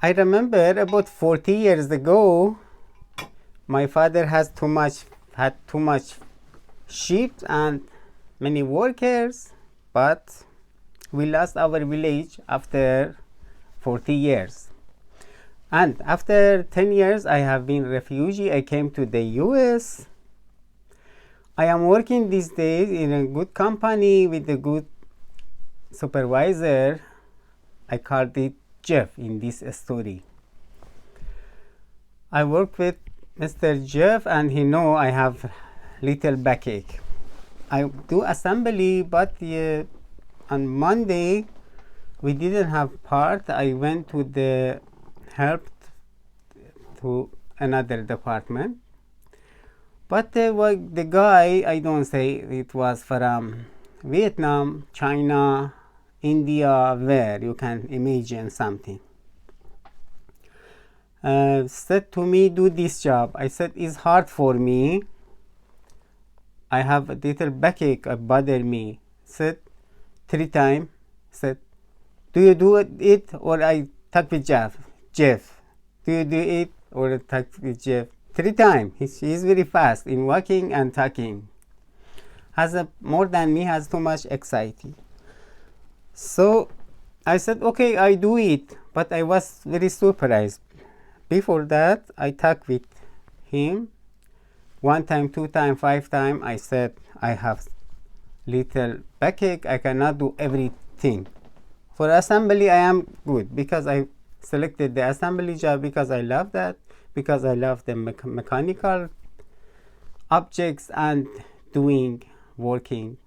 I remember about 40 years ago, my father had too much sheep and many workers, but we lost our village after 40 years. And after 10 years, I have been refugee. I came to the US. I am working these days in a good company with a good supervisor. I called it Jeff in this story. I work with Mr. Jeff and he know I have little backache. I do assembly, but on Monday we didn't have part. I went to the help to another department. But the guy, I don't say it was from Vietnam, China, India, where you can imagine something. Said to me, do this job. I said, it's hard for me. I have a little backache, bother me. Said 3 times. Said, do you do it or I talk with Jeff? Jeff, do you do it or talk with Jeff? 3 times. He's very fast in walking and talking. Has more than me, has too much anxiety. So I said, okay, I do it. But I was very surprised. Before that, I talked with him 1 time, 2 time, 5 time. I said, I have little backache. I cannot do everything. For assembly, I am good because I selected the assembly job because I love that, because I love the mechanical objects and working.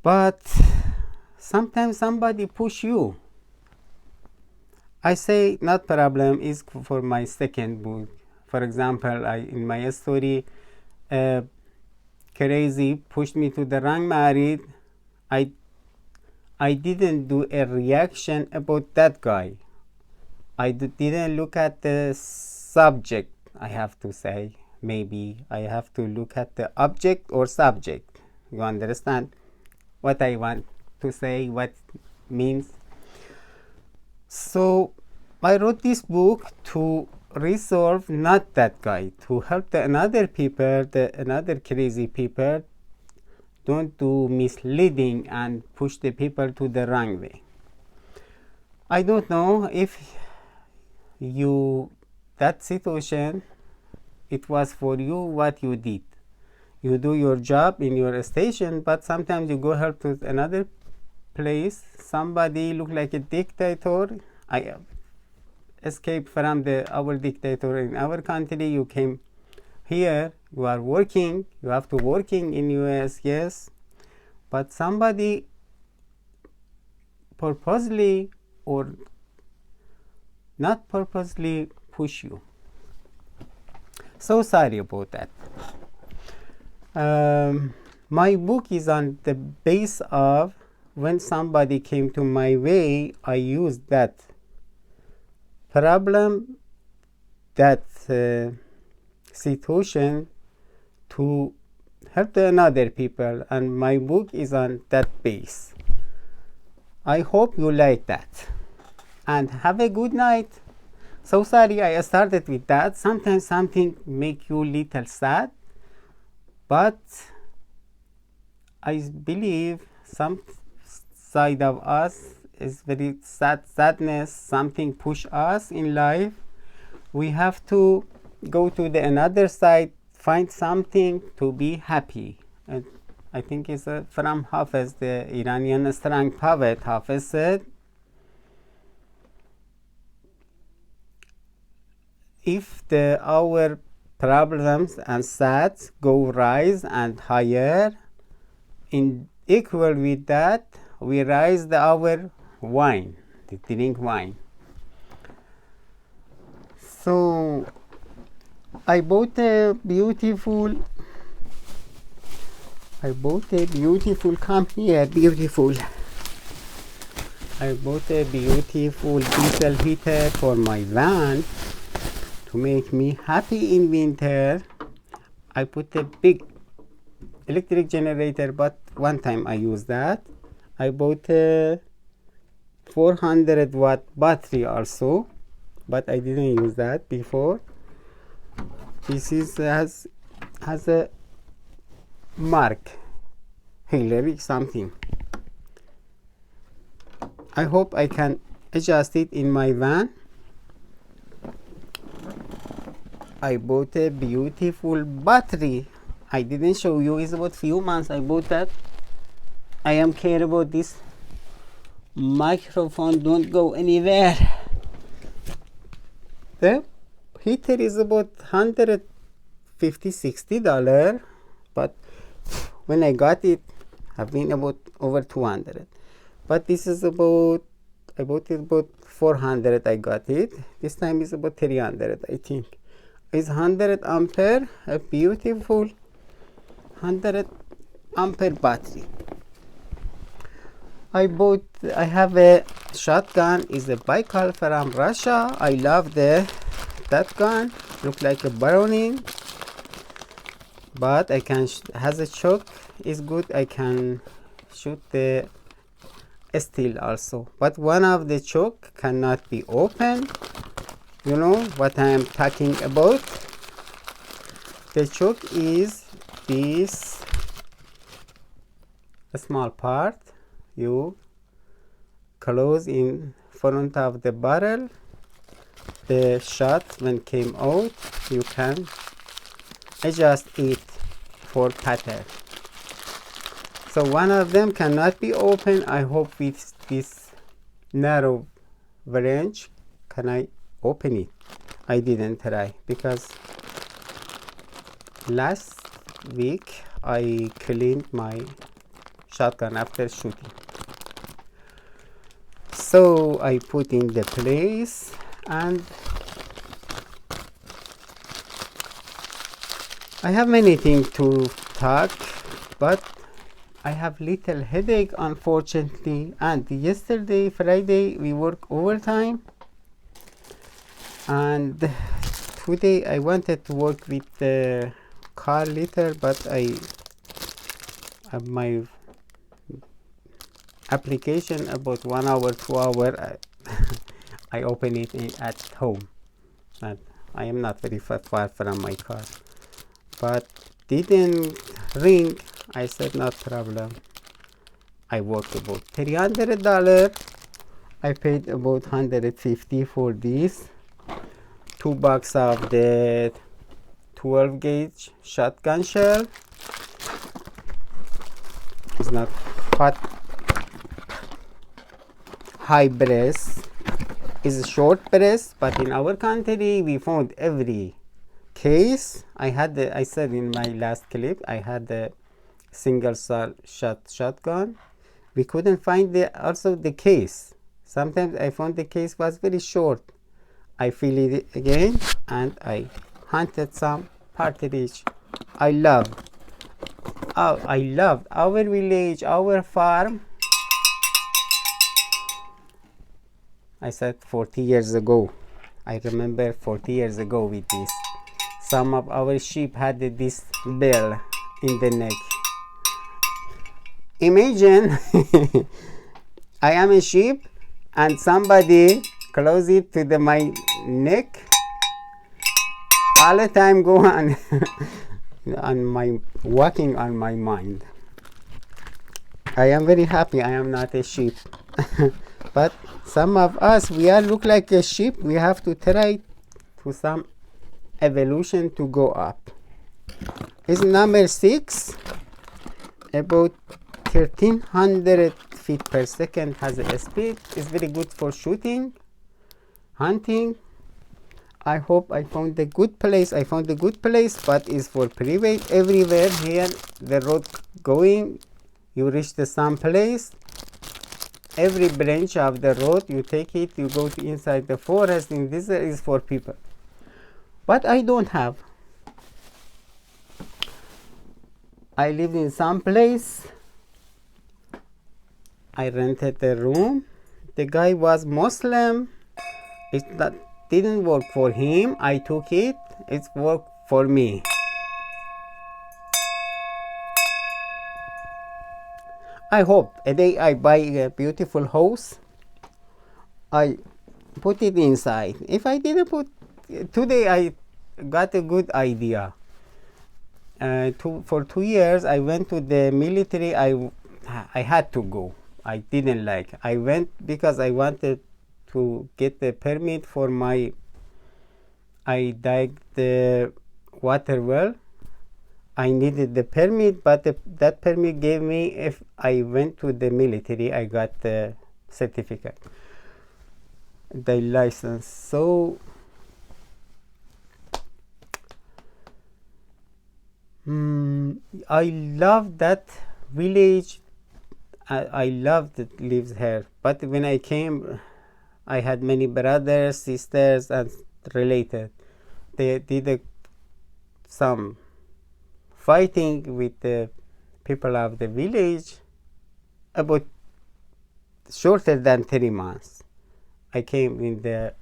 But sometimes somebody push you. I say not problem is for my second book. For example, in my story, crazy pushed me to the wrong married. I didn't do a reaction about that guy. I didn't look at the subject. I have to say, maybe I have to look at the object or subject. You understand what I want to say, what means? So I wrote this book to resolve not that guy, to help the another people, another crazy people don't do misleading and push the people to the wrong way. I don't know if that situation, it was for you what you did. You do your job in your station, but sometimes you go help to another place. Somebody look like a dictator. I escaped from our dictator in our country. You came here. You are working. You have to working in US, yes. But somebody purposely or not purposely push you. So sorry about that. My book is on the base of when somebody came to my way, I used that problem, that situation to help the another people, and my book is on that base. I hope you like that, and have a good night. So sorry I started with that. Sometimes something make you little sad, but I believe some side of us is very sadness. Something push us in life. We have to go to the another side, find something to be happy. And I think it's from Hafiz, the Iranian strong poet. Hafiz said, if our problems and sads go rise and higher, in equal with that, we raise our wine, to drink wine. So I bought a beautiful, come here, beautiful. I bought a beautiful diesel heater for my van to make me happy in winter. I put a big electric generator, but one time I used that. I bought a 400 watt battery also, but I didn't use that before. This is has a mark, Hillary something. I hope I can adjust it in my van. I bought a beautiful battery. I didn't show you. It's about few months I bought that. I am care about this microphone don't go anywhere. The heater is about $150-$60, but when I got it, have been about over 200. But this is about, I bought it about 400. I got it. This time is about 300, I think. It's 100 ampere, a beautiful 100 ampere battery. I have a shotgun, is a Baikal from Russia. I love that gun, look like a Browning, but I can has a choke, is good. I can shoot the steel also, but one of the choke cannot be open. You know what I am talking about. The choke is this small part. You close in front of the barrel. The shot when came out, you can adjust it for pattern. So one of them cannot be open. I hope with this narrow range can I open it. I didn't try because last week I cleaned my shotgun after shooting. So I put in the place, and I have many things to talk, but I have little headache unfortunately. And yesterday, Friday, we work overtime, and today I wanted to work with the car little, but I have my application about 1 hour, 2 hour. I open it at home, and I am not very far from my car, but didn't ring. I said not problem. I worked about $300. I paid about $150 for this. $2 of the 12 gauge shotgun shell. It's not hot. High breast is short breast, but in our country we found every case. I said in my last clip, I had the single shotgun. We couldn't find also the case. Sometimes I found the case was very short. I fill it again, and I hunted some partridge. I loved our village, our farm. I said 40 years ago. I remember 40 years ago with this. Some of our sheep had this bell in the neck. Imagine I am a sheep and somebody close it to my neck. All the time go on on my walking on my mind. I am very happy I am not a sheep. But some of us, we are look like a sheep. We have to try to some evolution to go up. It's number 6, about 1300 feet per second has a speed. It's very good for shooting, hunting. I hope I found a good place. I found a good place, but it's for private everywhere. Here the road going, you reach the some place. Every branch of the road you take it, you go to inside the forest. In this is for people, but I don't have. I lived in some place. I rented a room. The guy was Muslim. It didn't work for him. I took it. It's worked for me. I hope a day I buy a beautiful house I put it inside. If I didn't put, today I got a good idea. For 2 years I went to the military. I had to go. I didn't like. I went because I wanted to get the permit for my. I dug the water well. I needed the permit, but that permit gave me, if I went to the military, I got the certificate, the license. So I love that village. I loved it, lives here. But when I came, I had many brothers, sisters, and related. They did some fighting with the people of the village about shorter than 3 months. I came in the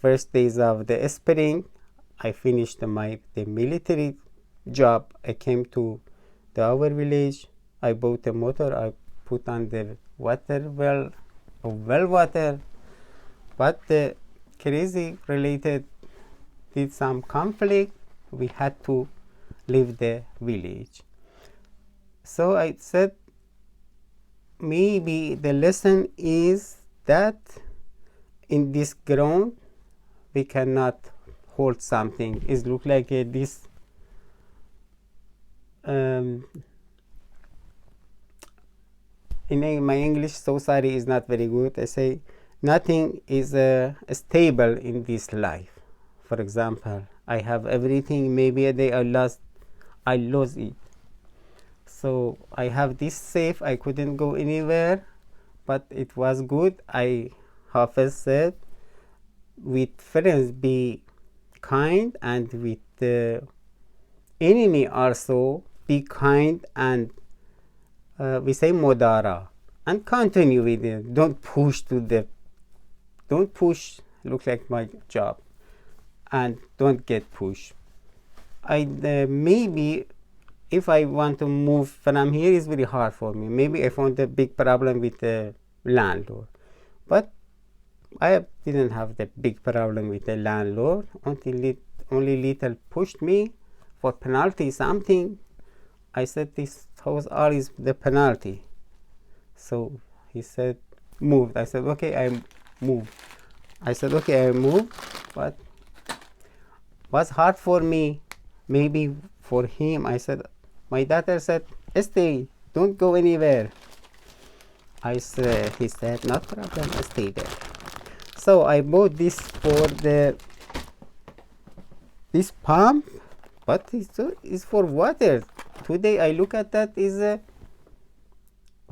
first days of the spring. I finished the military job. I came to our village. I bought a motor. I put on the well water. But the crazy related did some conflict. We had to leave the village. So I said, maybe the lesson is that in this ground we cannot hold something. It looks like this in my English, so sorry, is not very good. I say nothing is stable in this life. For example, I have everything. Maybe a day I lost it. So I have this safe. I couldn't go anywhere, but it was good. Hafiz said, with friends be kind, and with the enemy also be kind, and we say modara, and continue with it. Don't push. Look like my job, and don't get pushed. Maybe if I want to move from here, it's very hard for me. Maybe I found a big problem with the landlord, but I didn't have the big problem with the landlord. Only little pushed me for penalty something. I said, this house all is the penalty. So he said, move. I said, okay, I move. But was hard for me. Maybe for him. I said, my daughter said, stay, don't go anywhere. He said, not problem, stay there. So I bought this for this pump, but it's for water. Today I look at that is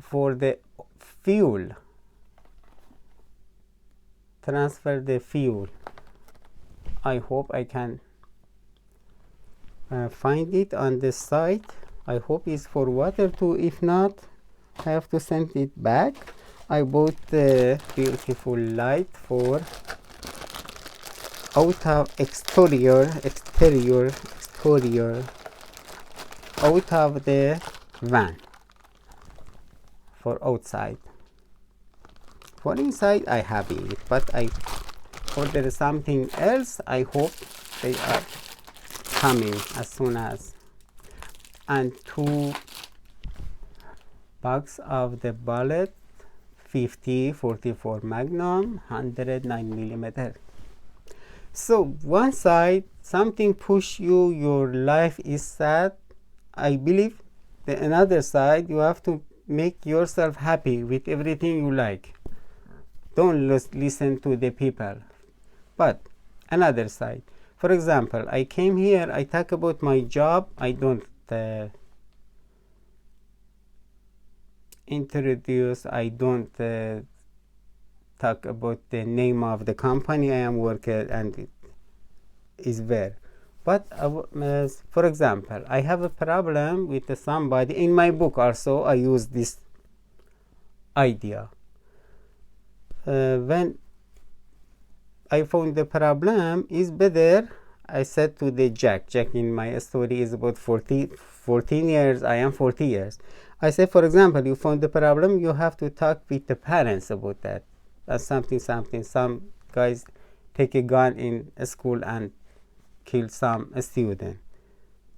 for the fuel. Transfer the fuel. I hope I can find it on the site. I hope it's for water too. If not, I have to send it back. I bought the beautiful light for exterior out of the van for outside. For inside I have it, but I ordered something else. I hope they are coming as soon as. And 2 box of the bullet 50-44 Magnum 109mm. So one side something push you, your life is sad. I believe the another side you have to make yourself happy with everything you like. Don't listen to the people. But another side, for example, I came here, I talk about my job. I don't introduce, I don't talk about the name of the company I am working and it is where. But for example, I have a problem with somebody. In my book also I use this idea. When I found the problem is better, I said to the Jack in my story is about 14 years, I am 40 years. I said, for example, you found the problem, you have to talk with the parents about that. something. Some guys take a gun in a school and kill some student.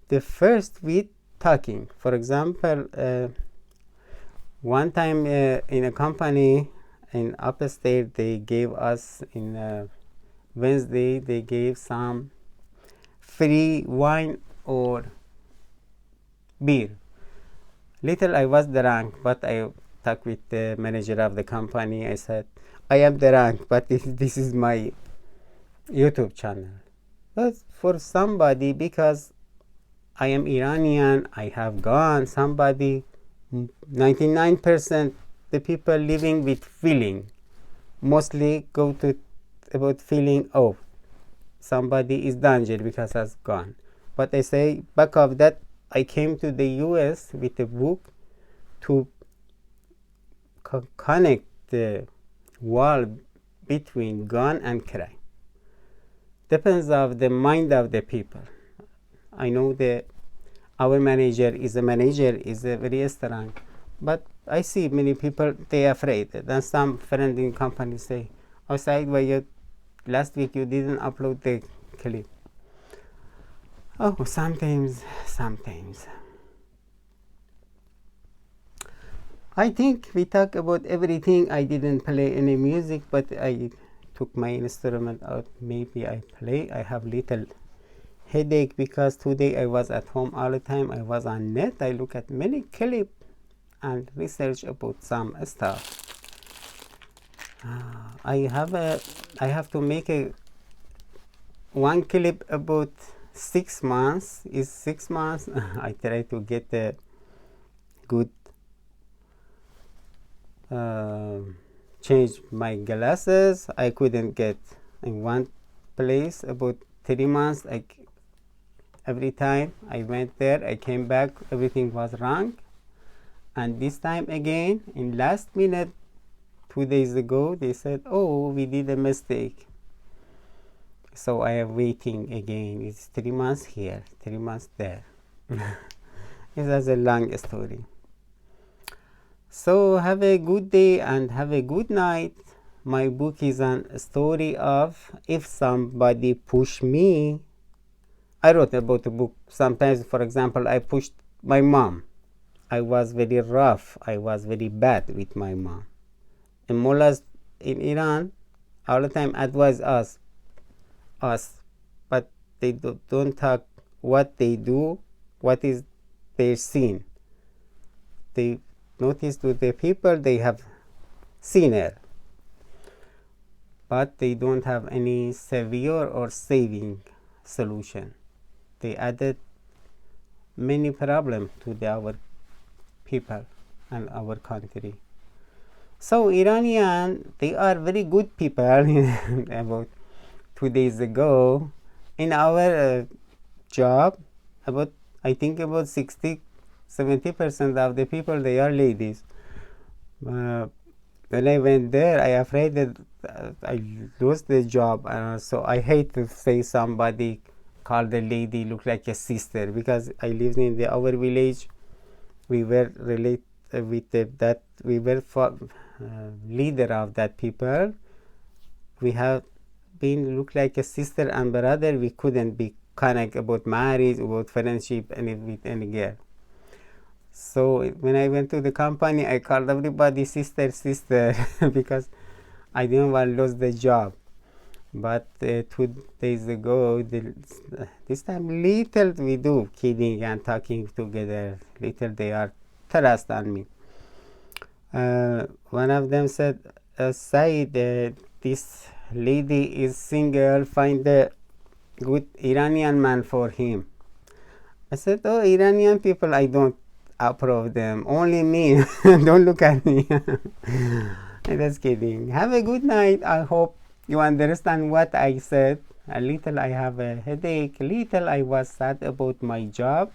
The first we talking. For example, one time in a company in upstate, they gave us in Wednesday, they gave some free wine or beer. Little I was drunk, but I talked with the manager of the company. I said, I am drunk, but this is my YouTube channel. But for somebody, because I am Iranian, I have gone, somebody, 99% the people living with feeling, mostly go to about feeling, oh, somebody is danger because has gone. But I say, back of that, I came to the US with a book to connect the wall between gun and crime. Depends of the mind of the people. I know our manager is a very strong, but I see many people, they are afraid. Then some friend in company say, outside where last week you didn't upload the clip. Oh, sometimes. I think we talk about everything. I didn't play any music, but I took my instrument out. Maybe I play. I have little headache because today I was at home all the time. I was on net. I look at many clips and research about some stuff. I have to make one clip about 6 months. Is 6 months? I try to get a good change my glasses. I couldn't get in one place about 3 months. Every time I went there, I came back, everything was wrong. And this time again, in last minute, 2 days ago, they said, oh, we did a mistake. So I am waiting again. It's 3 months here, 3 months there. It's a long story. So have a good day and have a good night. My book is a story of if somebody push me. I wrote about the book. Sometimes, for example, I pushed my mom. I was very rough. I was very bad with my mom. And mullahs in Iran all the time advise us, but they don't talk what they do, what is their sin. They notice to the people they have sinner, but they don't have any severe or saving solution. They added many problems to our people and our country. So Iranian, they are very good people. About 2 days ago, in our job, I think about 60-70% of the people, they are ladies. When I went there, I afraid that I lose the job. So I hate to say somebody called the lady look like a sister, because I lived in our village. We were related with that. We were leader of that people. We have been look like a sister and brother. We couldn't be connect about marriage, about friendship, with any girl. So when I went to the company, I called everybody sister, because I didn't want to lose the job. But 2 days ago, this time little we do kidding and talking together. Little they are trust on me. One of them said, Said, this lady is single, find a good Iranian man for him. I said, oh, Iranian people, I don't approve them, only me. Don't look at me. I'm just kidding. Have a good night. I hope you understand what I said. A little I have a headache, little I was sad about my job.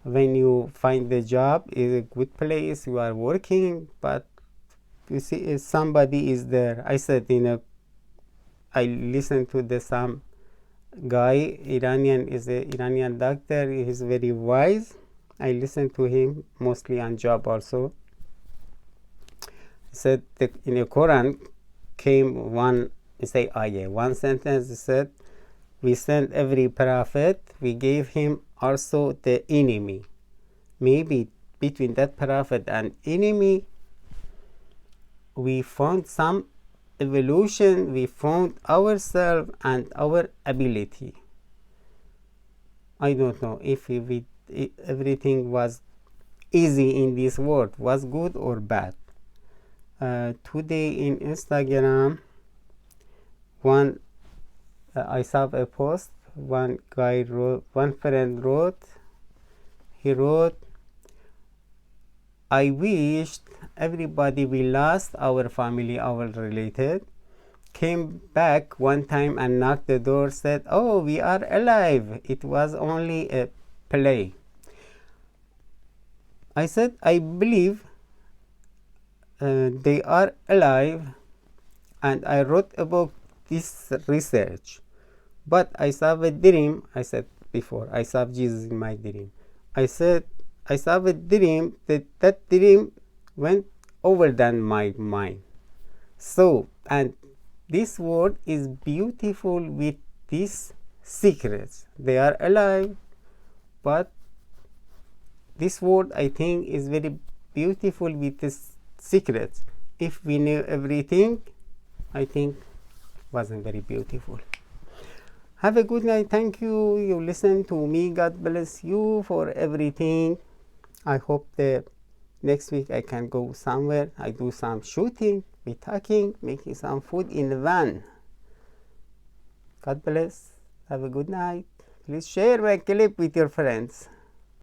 When you find the job is a good place, you are working, but you see if somebody is there. I said, I listened to some guy, Iranian, is a Iranian doctor. He is very wise. I listened to him mostly on job also. He said that in the Quran, came one sentence said, we sent every prophet, we gave him also the enemy. Maybe between that prophet and enemy, we found some evolution, we found ourselves and our ability. I don't know if everything was easy in this world, was good or bad. Today in Instagram, I saw a post, one friend wrote, I wished everybody we lost, our family, our related, came back one time and knocked the door, said, oh, we are alive. It was only a play. I said, I believe they are alive, and I wrote about this research. But I saw a dream. I said before, I saw Jesus in my dream. I said, I saw a dream that dream went over than my mind. So, and this world is beautiful with these secrets. They are alive, but this world, I think, is very beautiful with these secrets. If we knew everything, I think wasn't very beautiful. Have a good night. Thank you. You listen to me. God bless you for everything. I hope that next week I can go somewhere. I do some shooting, we talking, making some food in the van. God bless. Have a good night. Please share my clip with your friends.